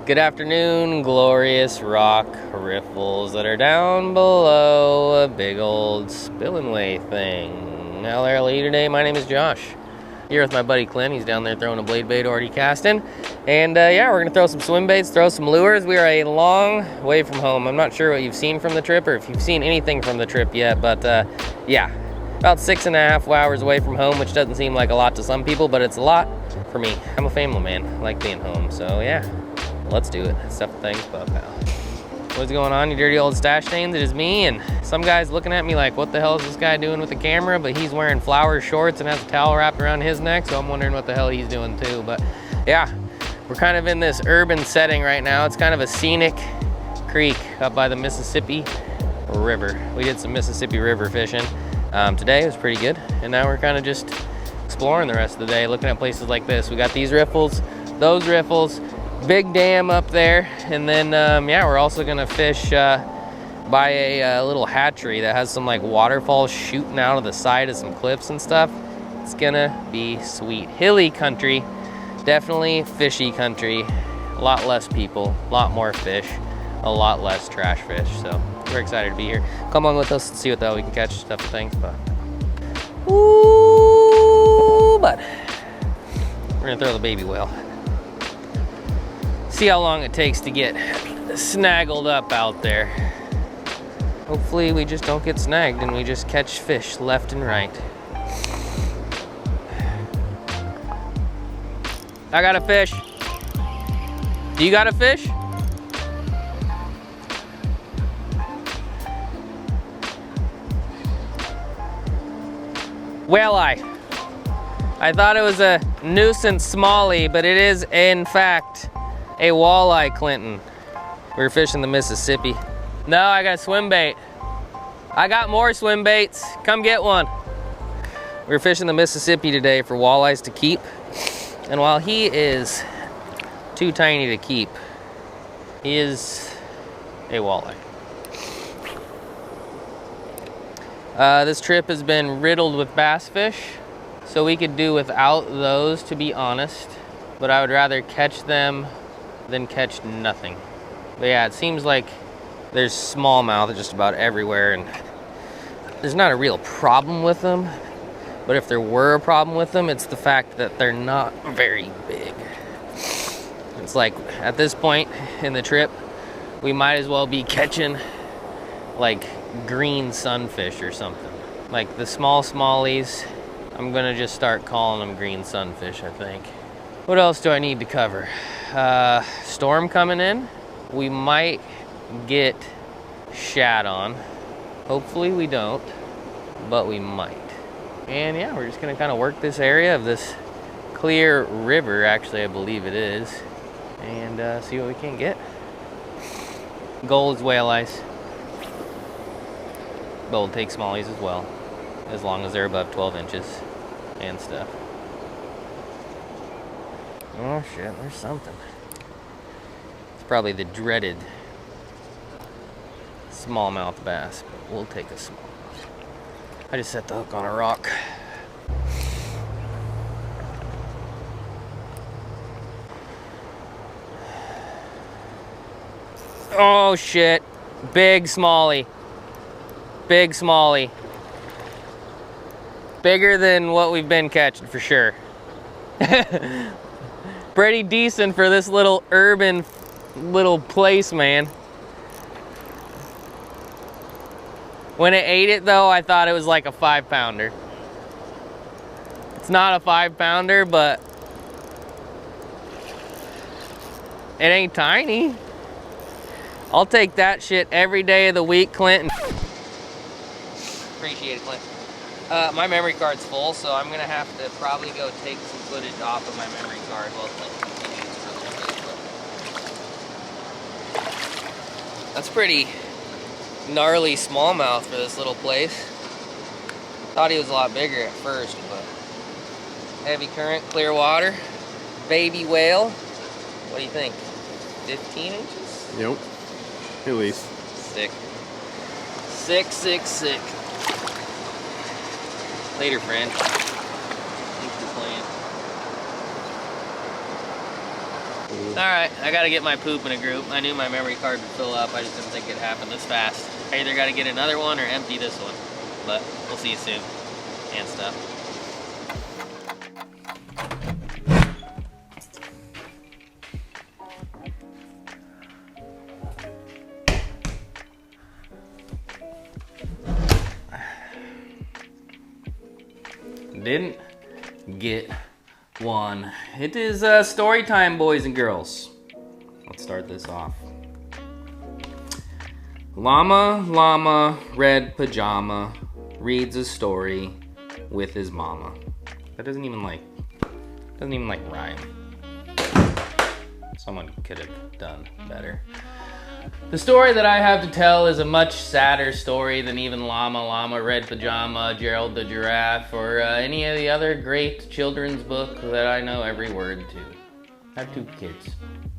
Good afternoon, glorious rock riffles that are down below a big old Spillway thing. How the hell are you today? My name is Josh. Here with my buddy Clint. He's down there throwing a blade bait already casting. And yeah, we're gonna throw some swim baits, throw some lures. We are a long way from home. I'm not sure what you've seen from the trip or if you've seen anything from the trip yet, but yeah, about 6.5 hours away from home, which doesn't seem like a lot to some people, but it's a lot for me. I'm a family man. I like being home, so yeah. Let's do it. Stuff things, pal. What's going on, you dirty old stash stains? It is me, and some guy's looking at me like, what the hell is this guy doing with the camera? But he's wearing flower shorts and has a towel wrapped around his neck, so I'm wondering what the hell he's doing too. But yeah, we're kind of in this urban setting right now. It's kind of a scenic creek up by the Mississippi River. We did some Mississippi River fishing. Today it was pretty good, and now we're kind of just exploring the rest of the day, looking at places like this. We got these riffles, those riffles, big dam up there, and then yeah, we're also gonna fish by a little hatchery that has some like waterfalls shooting out of the side of some cliffs and stuff. It's gonna be sweet. Hilly country, definitely fishy country. A lot less people, a lot more fish, a lot less trash fish. So we're excited to be here. Come on with us and see what the hell we can catch, stuff and things. But ooh, but we're gonna throw the baby whale. See how long it takes to get snaggled up out there. Hopefully we just don't get snagged and we just catch fish left and right. I got a fish. Do you got a fish? Walleye. I thought it was a nuisance smallie, but it is in fact a walleye, Clinton. We were fishing the Mississippi. No, I got a swim bait. I got more swim baits. Come get one. We were fishing the Mississippi today for walleyes to keep. And while he is too tiny to keep, he is a walleye. This trip has been riddled with bass fish, so we could do without those, to be honest. But I would rather catch them than catch nothing. But yeah, it seems like there's smallmouth just about everywhere, and there's not a real problem with them. But if there were a problem with them, it's the fact that they're not very big. It's like at this point in the trip, we might as well be catching like green sunfish or something. Like the small smallies, I'm gonna just start calling them green sunfish, I think. What else do I need to cover? Storm coming in. We might get shad on. Hopefully we don't, but we might. And yeah, we're just gonna kind of work this area of this clear river, actually I believe it is, and see what we can get. Goal is whale ice. But we'll take smallies as well, as long as they're above 12 inches and stuff. Oh shit, there's something. It's probably the dreaded smallmouth bass, but we'll take a smallmouth. I just set the hook on a rock. Oh shit, big smallie. Big smallie. Bigger than what we've been catching for sure. Pretty decent for this little urban little place, man. When it ate it though, I thought it was like a 5-pounder. It's not a 5-pounder, but it ain't tiny. I'll take that shit every day of the week, Clinton. Appreciate it, Clint. My memory card's full, so I'm gonna have to probably go take some footage off of my memory card while Clint continues for a little bit. That's pretty gnarly smallmouth for this little place. Thought he was a lot bigger at first, but heavy current, clear water, baby whale. What do you think? 15 inches? Yep, at least. Sick. Sick, sick, sick. Later, friend. Thanks for playing. Alright, I gotta get my poop in a group. I knew my memory card would fill up. I just didn't think it'd happen this fast. I either gotta get another one or empty this one. But we'll see you soon. And stuff. Didn't get one. It is story time, boys and girls. Let's start this off. Llama, red pajama, reads a story with his mama. That doesn't even like rhyme. Someone could have done better. The story that I have to tell is a much sadder story than even Llama, Red Pajama, Gerald the Giraffe, or any of the other great children's book that I know every word to. I have 2 kids.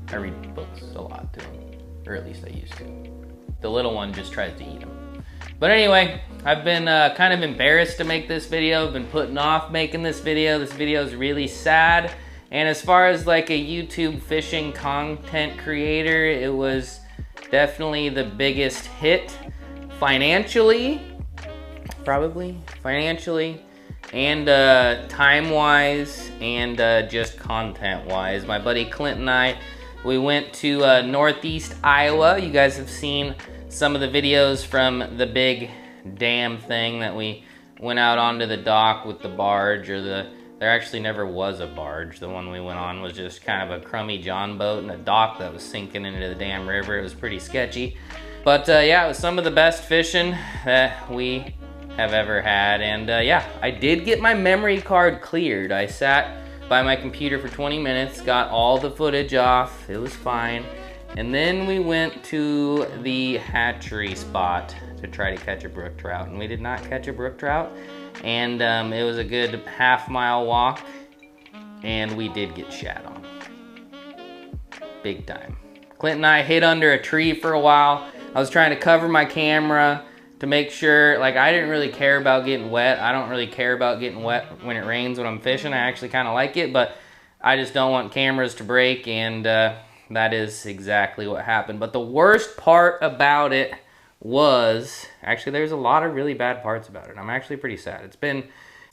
I read books a lot to them, or at least I used to. The little one just tries to eat them. But anyway, I've been kind of embarrassed to make this video. I've been putting off making this video. This video is really sad. And as far as like a YouTube fishing content creator, it was definitely the biggest hit financially, probably financially, and time-wise, and just content-wise. My buddy Clint and I, we went to Northeast Iowa. You guys have seen some of the videos from the big dam thing that we went out onto the dock with the barge, or there actually never was a barge. The one we went on was just kind of a crummy John boat and a dock that was sinking into the damn river. It was pretty sketchy. But yeah, it was some of the best fishing that we have ever had. And yeah, I did get my memory card cleared. I sat by my computer for 20 minutes, got all the footage off. It was fine. And then we went to the hatchery spot to try to catch a brook trout. And we did not catch a brook trout. And it was a good half-mile walk, and we did get shat on. Big time. Clint and I hid under a tree for a while. I was trying to cover my camera to make sure, like, I didn't really care about getting wet. I don't really care about getting wet when it rains when I'm fishing. I actually kind of like it, but I just don't want cameras to break, and that is exactly what happened. But the worst part about it was, actually there's a lot of really bad parts about it. I'm actually pretty sad. It's been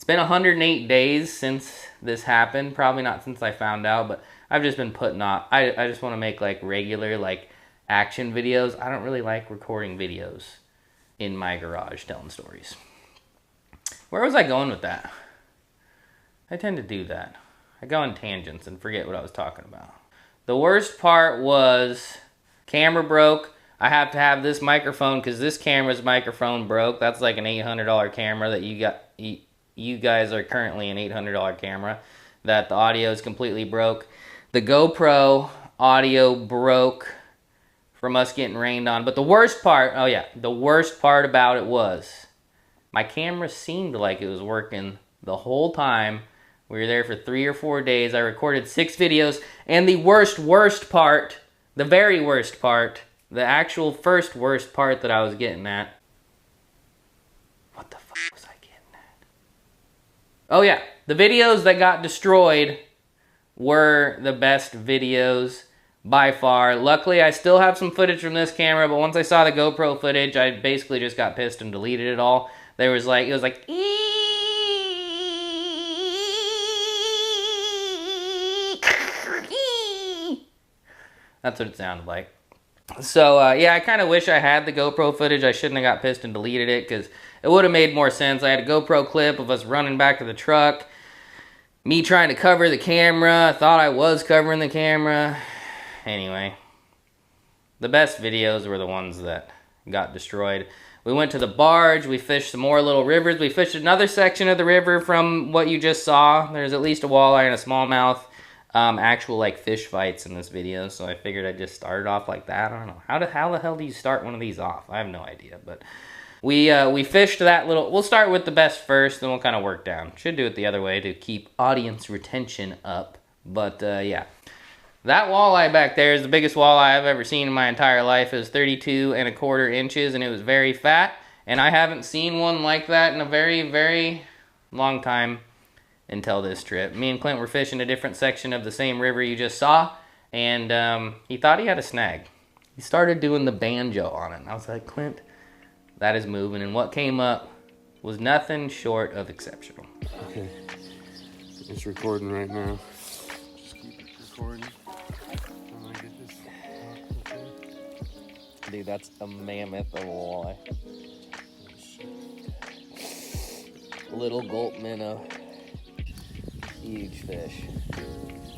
108 days since this happened. Probably not since I found out, but I've just been putting off. I just want to make like regular like action videos. I don't really like recording videos in my garage telling stories. Where was I going with that? I tend to do that. I go on tangents and forget what I was talking about. The worst part was camera broke. I have to have this microphone because this camera's microphone broke. That's like an $800 camera that you guys are currently an $800 camera that the audio is completely broke. The GoPro audio broke from us getting rained on. But the worst part, oh yeah, the worst part about it was my camera seemed like it was working the whole time. We were there for 3 or 4 days. I recorded 6 videos, and the worst part, the very worst part, the actual first worst part that I was getting at. What the fuck was I getting at? Oh yeah, the videos that got destroyed were the best videos by far. Luckily, I still have some footage from this camera, but once I saw the GoPro footage, I basically just got pissed and deleted it all. It was like, that's what it sounded like. So, yeah, I kind of wish I had the GoPro footage. I shouldn't have got pissed and deleted it because it would have made more sense. I had a GoPro clip of us running back to the truck, me trying to cover the camera. I thought I was covering the camera. Anyway, the best videos were the ones that got destroyed. We went to the barge. We fished some more little rivers. We fished another section of the river from what you just saw. There's at least a walleye and a smallmouth. Actual like fish fights in this video, so I figured I'd just start it off like that. I don't know. How the hell do you start one of these off? I have no idea, but we fished that little. We'll start with the best first, then we'll kind of work down. Should do it the other way to keep audience retention up. But yeah, that walleye back there is the biggest walleye I've ever seen in my entire life. It was 32¼ inches, and it was very fat. And I haven't seen one like that in a very, very long time. Until this trip. Me and Clint were fishing a different section of the same river you just saw, And he thought he had a snag. He started doing the banjo on it. And I was like, Clint, that is moving. And what came up was nothing short of exceptional. Okay. It's recording right now. Just keep it recording. I'm gonna get this. Dude, that's a mammoth of a walleye. Little gulp minnow. Huge fish.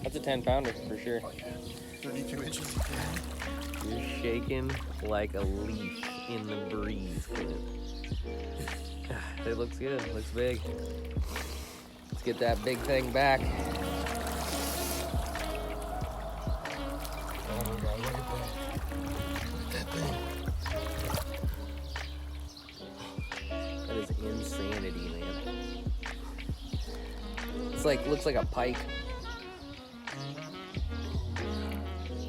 That's a 10-pounder for sure. Oh, yeah. 32 inches. You're shaking like a leaf in the breeze, Clint. It looks good. It looks big. Let's get that big thing back. Oh my God, look at that. Look at that thing. That is insanity, man. It's like, looks like a pike.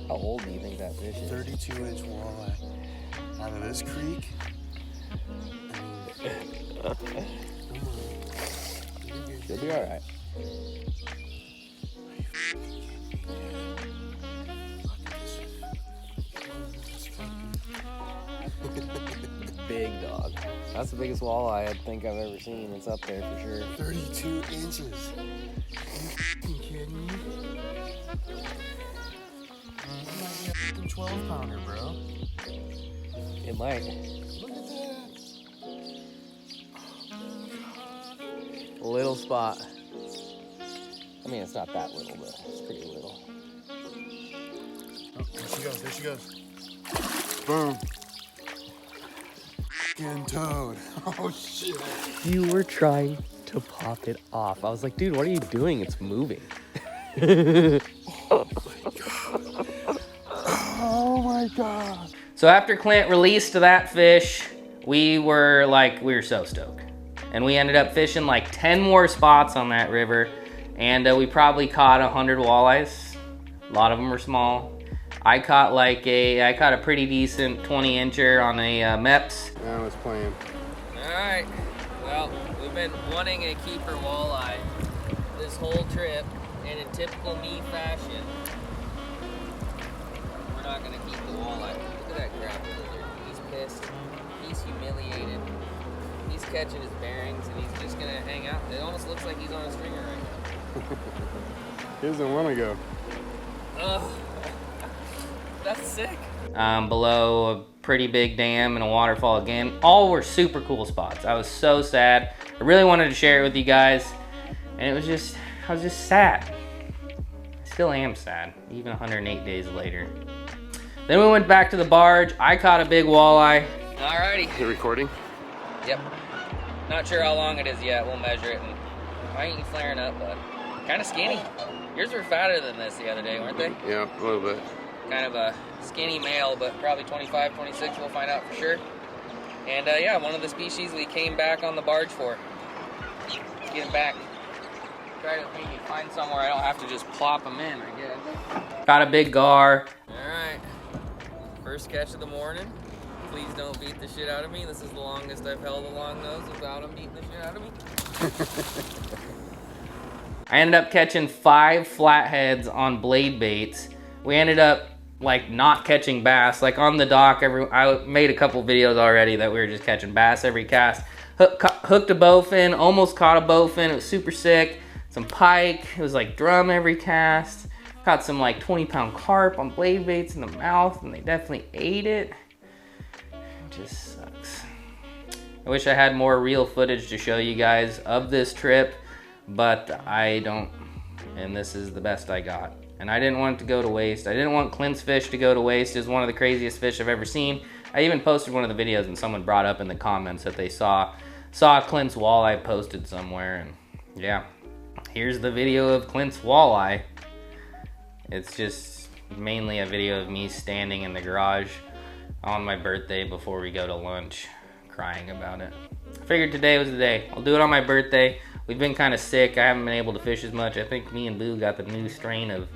How old do you think that fish is? 32-inch walleye. Out of this creek. She'll be all right. Big dog. That's the biggest walleye I think I've ever seen. It's up there for sure. 32 inches. Are you kidding me? That might be a 12-pounder, bro. It might. Look at that. Little spot. I mean, it's not that little, but it's pretty little. Oh, there she goes. There she goes. Boom. Fucking toad. Oh, shit. You were trying to pop it off. I was like, dude, what are you doing? It's moving. Oh, my God. Oh, my God. So after Clint released that fish, we were so stoked. And we ended up fishing like 10 more spots on that river. And we probably caught 100 walleyes. A lot of them were small. I caught a pretty decent 20-incher on a Meps. I was playing. All right, well, we've been wanting a keeper walleye this whole trip, and in typical me fashion, we're not gonna keep the walleye. Look at that crap lizard. He's pissed, he's humiliated, he's catching his bearings, and he's just gonna hang out. It almost looks like he's on a stringer right now. He doesn't want to go. Ugh. That's sick. Below a pretty big dam and a waterfall again. All were super cool spots. I was so sad. I really wanted to share it with you guys. And I was just sad. I still am sad, even 108 days later. Then we went back to the barge. I caught a big walleye. Alrighty. Is it recording? Yep. Not sure how long it is yet. We'll measure it. And why ain't you flaring up, bud? Kind of skinny. Yours were fatter than this the other day, weren't they? Yeah, a little bit. Kind of a skinny male, but probably 25, 26, we'll find out for sure. And yeah, one of the species we came back on the barge for. Let's get him back. Try to maybe find somewhere I don't have to just plop him in, I guess. Got a big gar. Alright, first catch of the morning. Please don't beat the shit out of me. This is the longest I've held a long nose without him beating the shit out of me. I ended up catching 5 flatheads on blade baits. We ended up not catching bass. Like on the dock, I made a couple videos already that we were just catching bass every cast. Hooked a bowfin, almost caught a bowfin. It was super sick. Some pike. It was like drum every cast. Caught some 20-pound carp on blade baits in the mouth, and they definitely ate it. It just sucks. I wish I had more real footage to show you guys of this trip, but I don't, and this is the best I got. And I didn't want it to go to waste. I didn't want Clint's fish to go to waste. It's one of the craziest fish I've ever seen. I even posted one of the videos and someone brought up in the comments that they saw Clint's walleye posted somewhere, and yeah, here's the video of Clint's walleye. It's just mainly a video of me standing in the garage on my birthday before we go to lunch, crying about it. I figured today was the day. I'll do it on my birthday. We've been kind of sick. I haven't been able to fish as much. I think me and Boo got the new strain of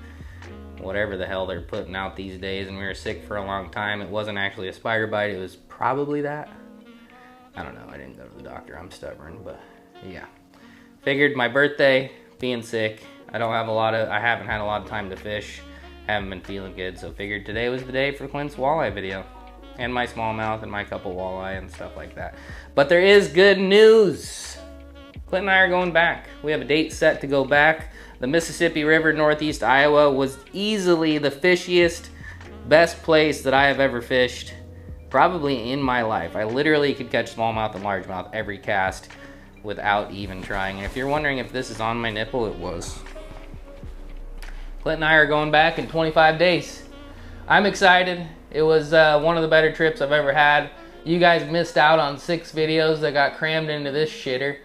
whatever the hell they're putting out these days, and we were sick for a long time. It wasn't actually a spider bite. It was probably that. I don't know. I didn't go to the doctor. I'm stubborn, but yeah. Figured my birthday, being sick, I haven't had a lot of time to fish. Haven't been feeling good, so figured today was the day for Clint's walleye video. And my smallmouth and my couple walleye and stuff like that. But there is good news. Clint and I are going back. We have a date set to go back. The Mississippi River, Northeast Iowa, was easily the fishiest, best place that I have ever fished, probably in my life. I literally could catch smallmouth and largemouth every cast without even trying. And if you're wondering if this is on my nipple, it was. Clint and I are going back in 25 days. I'm excited. It was one of the better trips I've ever had. You guys missed out on 6 videos that got crammed into this shitter.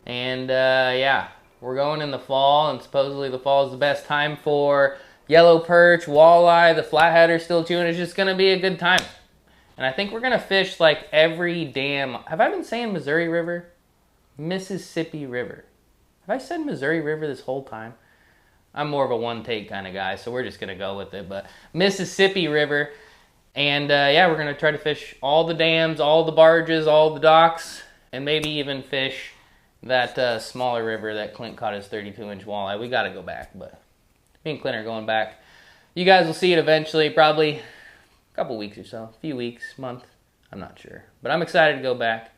And yeah, we're going in the fall, and supposedly the fall is the best time for yellow perch, walleye, the flathead are still chewing. It's just gonna be a good time. And I think we're gonna fish like every damn, have I been saying Missouri River? Mississippi River. Have I said Missouri River this whole time? I'm more of a one-take kind of guy, so we're just gonna go with it. But Mississippi River, and yeah, we're gonna try to fish all the dams, all the barges, all the docks, and maybe even fish that smaller river that Clint caught his 32-inch walleye. We gotta go back, but me and Clint are going back. You guys will see it eventually, probably a couple weeks or so, a few weeks, month, I'm not sure. But I'm excited to go back.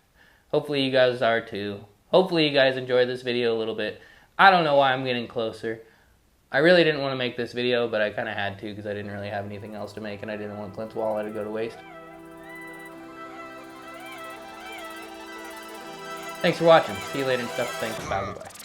Hopefully you guys are too. Hopefully you guys enjoyed this video a little bit. I don't know why I'm getting closer. I really didn't want to make this video, but I kind of had to because I didn't really have anything else to make, and I didn't want Clint's walleye to go to waste. Thanks for watching. See you later and stuff. Thanks. Bye.